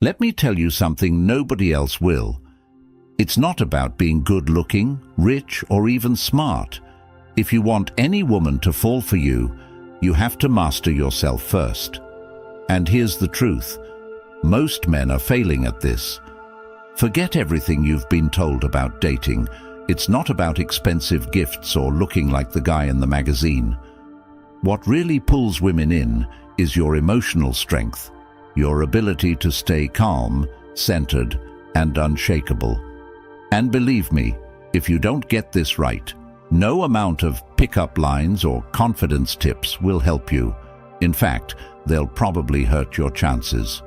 Let me tell you something nobody else will. It's not about being good-looking, rich, or even smart. If you want any woman to fall for you, you have to master yourself first. And here's the truth. Most men are failing at this. Forget everything you've been told about dating. It's not about expensive gifts or looking like the guy in the magazine. What really pulls women in is your emotional strength, your ability to stay calm, centered, and unshakable. And believe me, if you don't get this right, no amount of pickup lines or confidence tips will help you. In fact, they'll probably hurt your chances.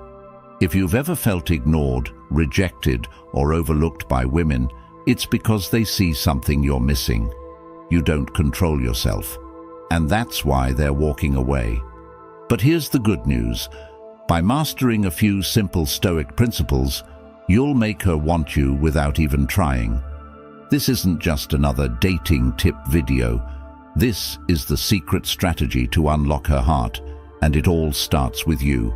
If you've ever felt ignored, rejected, or overlooked by women, it's because they see something you're missing. You don't control yourself, and that's why they're walking away. But here's the good news. By mastering a few simple Stoic principles, you'll make her want you without even trying. This isn't just another dating tip video. This is the secret strategy to unlock her heart, and it all starts with you.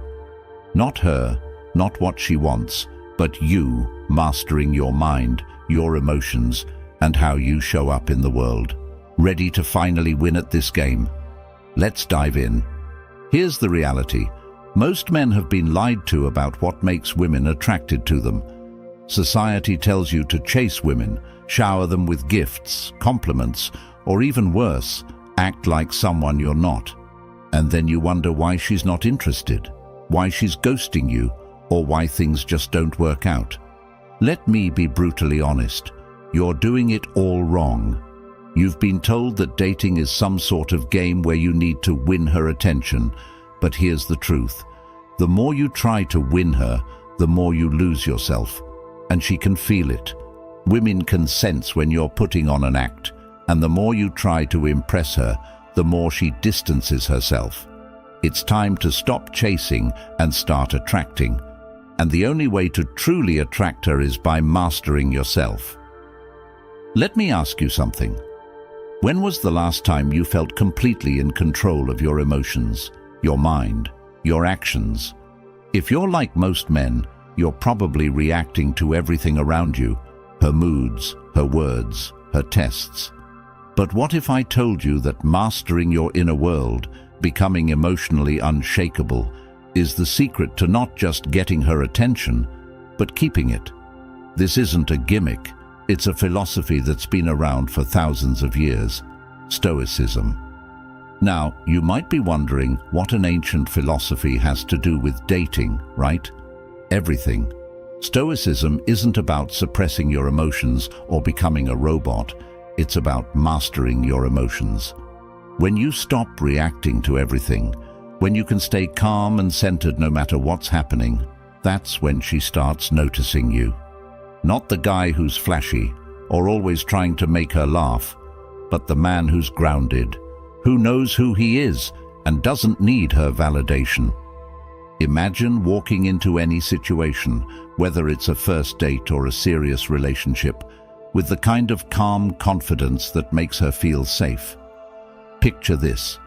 Not her, not what she wants, but you mastering your mind, your emotions, and how you show up in the world. Ready to finally win at this game? Let's dive in. Here's the reality. Most men have been lied to about what makes women attracted to them. Society tells you to chase women, shower them with gifts, compliments, or even worse, act like someone you're not. And then you wonder why she's not interested, why she's ghosting you, or why things just don't work out. Let me be brutally honest. You're doing it all wrong. You've been told that dating is some sort of game where you need to win her attention. But here's the truth. The more you try to win her, the more you lose yourself. And she can feel it. Women can sense when you're putting on an act. And the more you try to impress her, the more she distances herself. It's time to stop chasing and start attracting. And the only way to truly attract her is by mastering yourself. Let me ask you something. When was the last time you felt completely in control of your emotions, your mind, your actions? If you're like most men, you're probably reacting to everything around you, her moods, her words, her tests. But what if I told you that mastering your inner world, becoming emotionally unshakable, is the secret to not just getting her attention, but keeping it? This isn't a gimmick. It's a philosophy that's been around for thousands of years, Stoicism. Now, you might be wondering what an ancient philosophy has to do with dating, right? Everything. Stoicism isn't about suppressing your emotions or becoming a robot. It's about mastering your emotions. When you stop reacting to everything, when you can stay calm and centered no matter what's happening, that's when she starts noticing you. Not the guy who's flashy or always trying to make her laugh, but the man who's grounded, who knows who he is and doesn't need her validation. Imagine walking into any situation, whether it's a first date or a serious relationship, with the kind of calm confidence that makes her feel safe. Picture this.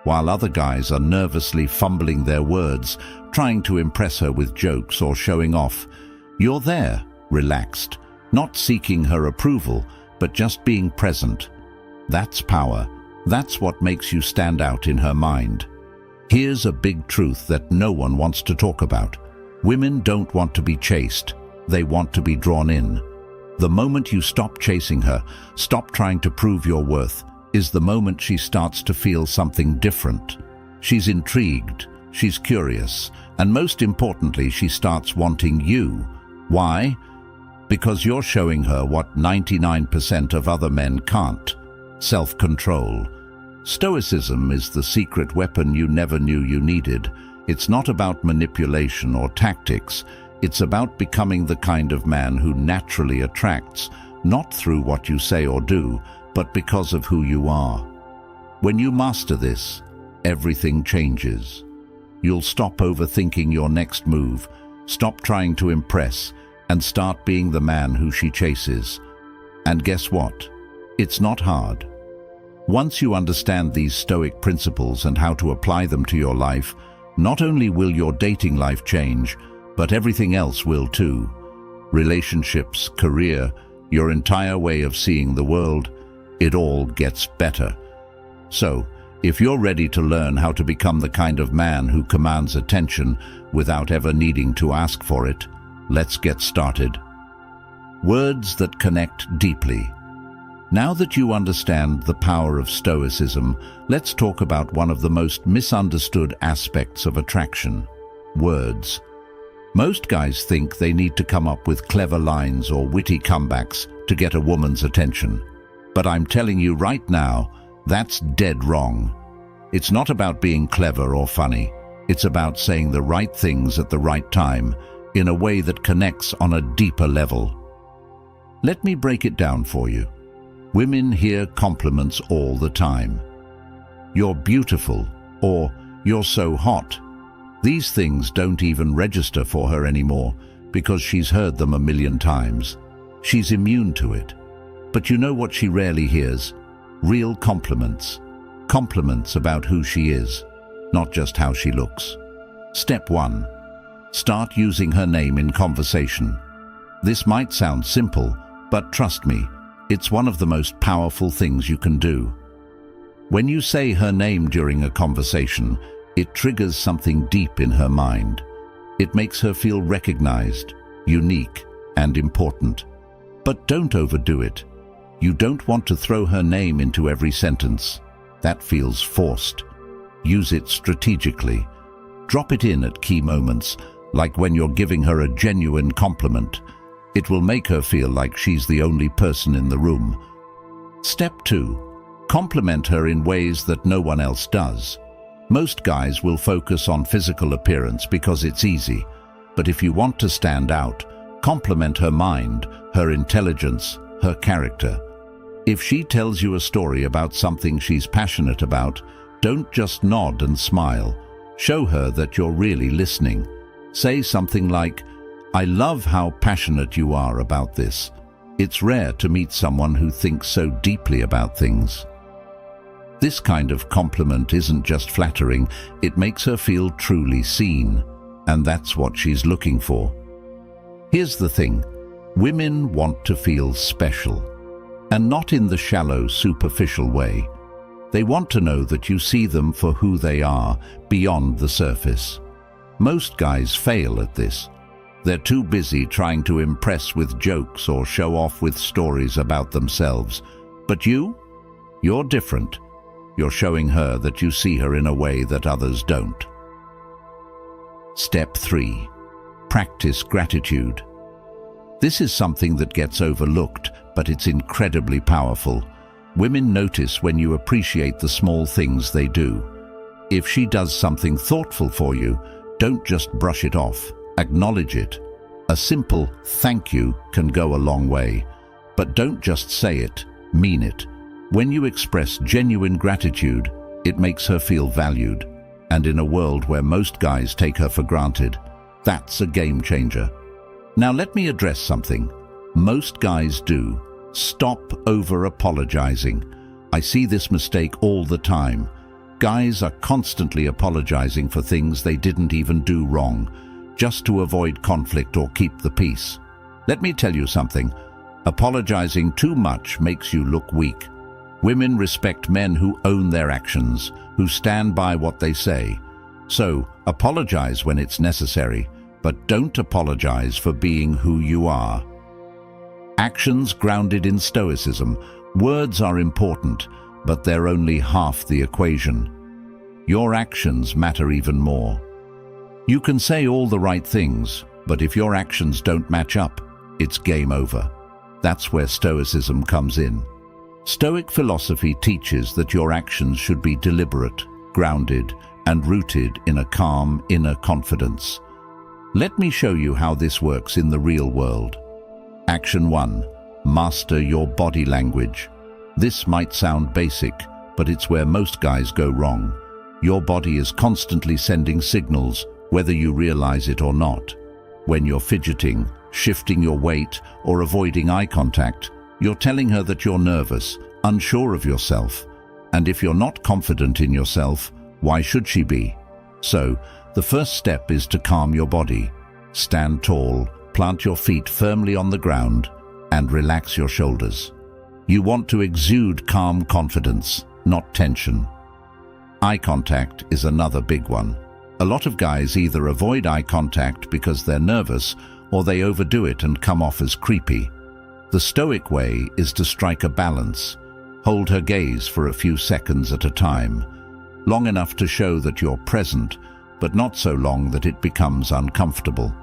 While other guys are nervously fumbling their words, trying to impress her with jokes or showing off, you're there, relaxed, not seeking her approval, but just being present. That's power. That's what makes you stand out in her mind. Here's a big truth that no one wants to talk about. Women don't want to be chased. They want to be drawn in. The moment you stop chasing her, stop trying to prove your worth, is the moment she starts to feel something different. She's intrigued, she's curious, and most importantly, she starts wanting you. Why? Because you're showing her what 99% of other men can't: self-control. Stoicism is the secret weapon you never knew you needed. It's not about manipulation or tactics. It's about becoming the kind of man who naturally attracts, not through what you say or do, but because of who you are. When you master this, everything changes. You'll stop overthinking your next move, stop trying to impress, and start being the man who she chases. And guess what? It's not hard. Once you understand these Stoic principles and how to apply them to your life, not only will your dating life change, but everything else will too. Relationships, career, your entire way of seeing the world, it all gets better. So, if you're ready to learn how to become the kind of man who commands attention without ever needing to ask for it, let's get started. Words that connect deeply. Now that you understand the power of Stoicism, let's talk about one of the most misunderstood aspects of attraction: words. Most guys think they need to come up with clever lines or witty comebacks to get a woman's attention. But I'm telling you right now, that's dead wrong. It's not about being clever or funny. It's about saying the right things at the right time, in a way that connects on a deeper level. Let me break it down for you. Women hear compliments all the time. "You're beautiful," or "You're so hot." These things don't even register for her anymore because she's heard them a million times. She's immune to it. But you know what she rarely hears? Real compliments. Compliments about who she is, not just how she looks. Step 1. Start using her name in conversation. This might sound simple, but trust me, it's one of the most powerful things you can do. When you say her name during a conversation, it triggers something deep in her mind. It makes her feel recognized, unique, and important. But don't overdo it. You don't want to throw her name into every sentence. That feels forced. Use it strategically. Drop it in at key moments, like when you're giving her a genuine compliment. It will make her feel like she's the only person in the room. Step 2. Compliment her in ways that no one else does. Most guys will focus on physical appearance because it's easy. But if you want to stand out, compliment her mind, her intelligence, her character. If she tells you a story about something she's passionate about, don't just nod and smile. Show her that you're really listening. Say something like, "I love how passionate you are about this. It's rare to meet someone who thinks so deeply about things." This kind of compliment isn't just flattering, it makes her feel truly seen, and that's what she's looking for. Here's the thing, women want to feel special, and not in the shallow, superficial way. They want to know that you see them for who they are, beyond the surface. Most guys fail at this. They're too busy trying to impress with jokes or show off with stories about themselves. But you're different. You're showing her that you see her in a way that others don't. Step 3. Practice gratitude. This is something that gets overlooked, but it's incredibly powerful. Women notice when you appreciate the small things they do. If she does something thoughtful for you, don't just brush it off. Acknowledge it. A simple thank you can go a long way. But don't just say it, mean it. When you express genuine gratitude, it makes her feel valued. And in a world where most guys take her for granted, that's a game changer. Now let me address something most guys do. Stop over-apologizing. I see this mistake all the time. Guys are constantly apologizing for things they didn't even do wrong, just to avoid conflict or keep the peace. Let me tell you something. Apologizing too much makes you look weak. Women respect men who own their actions, who stand by what they say. So, apologize when it's necessary, but don't apologize for being who you are. Actions grounded in Stoicism. Words are important, but they're only half the equation. Your actions matter even more. You can say all the right things, but if your actions don't match up, it's game over. That's where Stoicism comes in. Stoic philosophy teaches that your actions should be deliberate, grounded, and rooted in a calm inner confidence. Let me show you how this works in the real world. Action 1. Master your body language. This might sound basic, but it's where most guys go wrong. Your body is constantly sending signals, whether you realize it or not. When you're fidgeting, shifting your weight, or avoiding eye contact, you're telling her that you're nervous, unsure of yourself. And if you're not confident in yourself, why should she be? So, the first step is to calm your body. Stand tall, plant your feet firmly on the ground, and relax your shoulders. You want to exude calm confidence, not tension. Eye contact is another big one. A lot of guys either avoid eye contact because they're nervous, or they overdo it and come off as creepy. The Stoic way is to strike a balance. Hold her gaze for a few seconds at a time, long enough to show that you're present, but not so long that it becomes uncomfortable.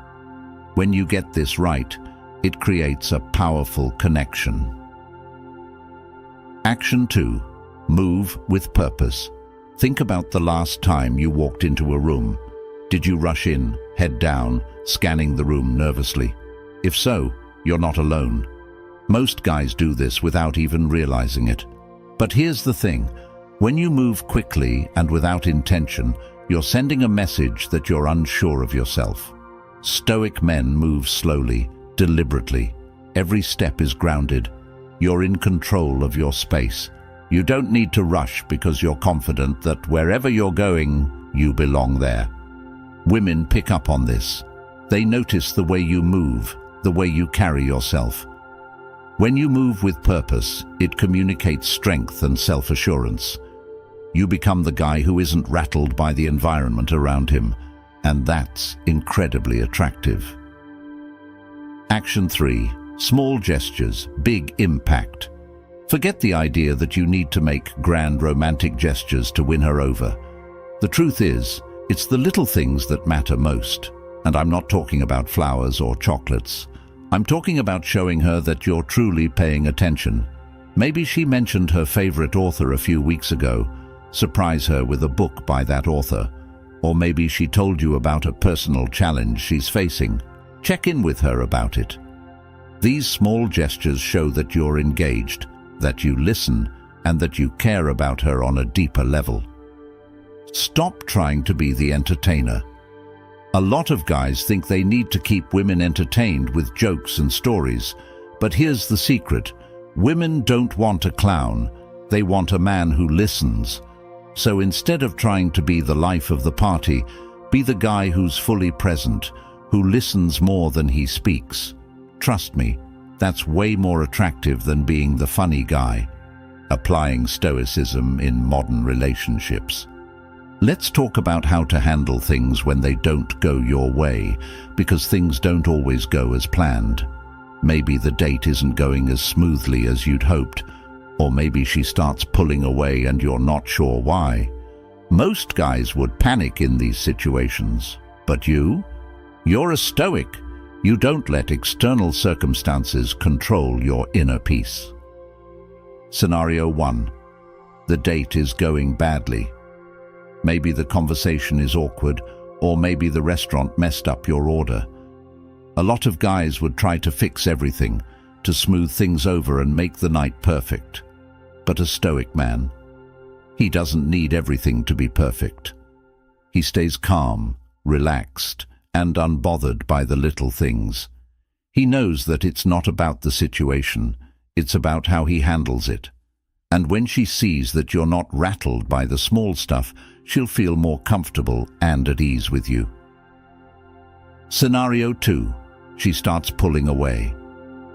When you get this right, it creates a powerful connection. Action 2. Move with purpose. Think about the last time you walked into a room. Did you rush in, head down, scanning the room nervously? If so, you're not alone. Most guys do this without even realizing it. But here's the thing. When you move quickly and without intention, you're sending a message that you're unsure of yourself. Stoic men move slowly, deliberately. Every step is grounded. You're in control of your space. You don't need to rush because you're confident that wherever you're going, you belong there. Women pick up on this. They notice the way you move, the way you carry yourself. When you move with purpose, it communicates strength and self-assurance. You become the guy who isn't rattled by the environment around him, and that's incredibly attractive. Action 3. Small gestures, big impact. Forget the idea that you need to make grand romantic gestures to win her over. The truth is, it's the little things that matter most. And I'm not talking about flowers or chocolates. I'm talking about showing her that you're truly paying attention. Maybe she mentioned her favorite author a few weeks ago. Surprise her with a book by that author. Or maybe she told you about a personal challenge she's facing. Check in with her about it. These small gestures show that you're engaged, that you listen, and that you care about her on a deeper level. Stop trying to be the entertainer. A lot of guys think they need to keep women entertained with jokes and stories, but here's the secret. Women don't want a clown, they want a man who listens. So instead of trying to be the life of the party, be the guy who's fully present, who listens more than he speaks. Trust me, that's way more attractive than being the funny guy. Applying Stoicism in modern relationships. Let's talk about how to handle things when they don't go your way, because things don't always go as planned. Maybe the date isn't going as smoothly as you'd hoped, or maybe she starts pulling away and you're not sure why. Most guys would panic in these situations, but you're a Stoic. You don't let external circumstances control your inner peace. Scenario 1. The date is going badly. Maybe the conversation is awkward, or maybe the restaurant messed up your order. A lot of guys would try to fix everything, to smooth things over and make the night perfect. But a Stoic man, he doesn't need everything to be perfect. He stays calm, relaxed, and unbothered by the little things. He knows that it's not about the situation, it's about how he handles it. And when she sees that you're not rattled by the small stuff, she'll feel more comfortable and at ease with you. Scenario 2. She starts pulling away.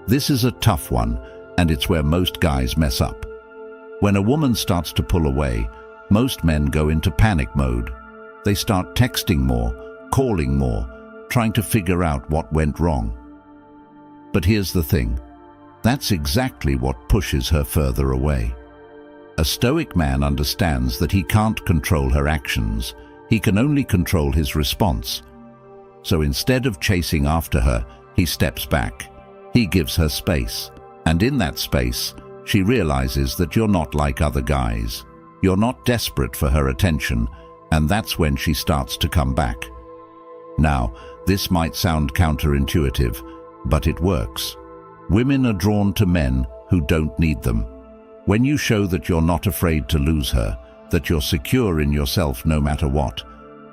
This is a tough one, and it's where most guys mess up. When a woman starts to pull away, most men go into panic mode. They start texting more, calling more, trying to figure out what went wrong. But here's the thing. That's exactly what pushes her further away. A Stoic man understands that he can't control her actions. He can only control his response. So instead of chasing after her, he steps back. He gives her space. And in that space, she realizes that you're not like other guys. You're not desperate for her attention, and that's when she starts to come back. Now, this might sound counterintuitive, but it works. Women are drawn to men who don't need them. When you show that you're not afraid to lose her, that you're secure in yourself no matter what,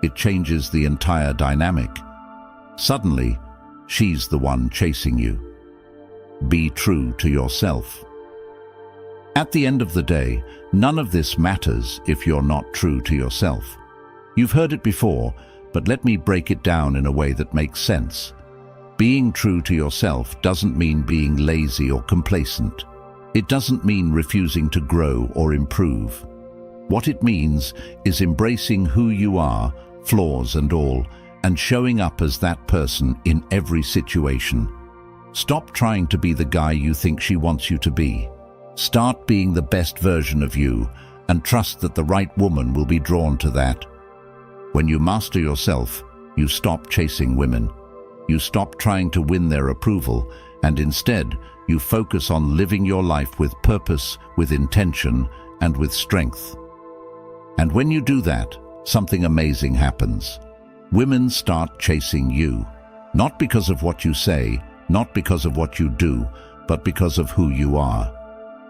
it changes the entire dynamic. Suddenly, she's the one chasing you. Be true to yourself. At the end of the day, none of this matters if you're not true to yourself. You've heard it before, but let me break it down in a way that makes sense. Being true to yourself doesn't mean being lazy or complacent. It doesn't mean refusing to grow or improve. What it means is embracing who you are, flaws and all, and showing up as that person in every situation. Stop trying to be the guy you think she wants you to be. Start being the best version of you, and trust that the right woman will be drawn to that. When you master yourself, you stop chasing women. You stop trying to win their approval, and instead, you focus on living your life with purpose, with intention, and with strength. And when you do that, something amazing happens. Women start chasing you, not because of what you say, not because of what you do, but because of who you are.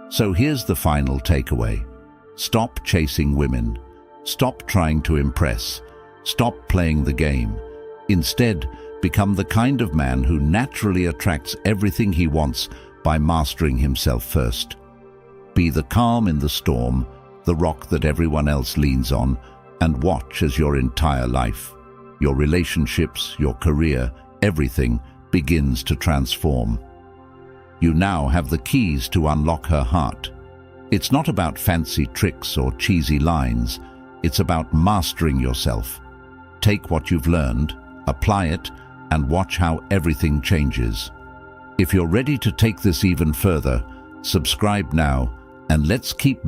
So here's the final takeaway. Stop chasing women. Stop trying to impress. Stop playing the game. Instead, become the kind of man who naturally attracts everything he wants by mastering himself first. Be the calm in the storm, the rock that everyone else leans on, and watch as your entire life, your relationships, your career, everything begins to transform. You now have the keys to unlock her heart. It's not about fancy tricks or cheesy lines. It's about mastering yourself. Take what you've learned, apply it, and watch how everything changes. If you're ready to take this even further, subscribe now, and let's keep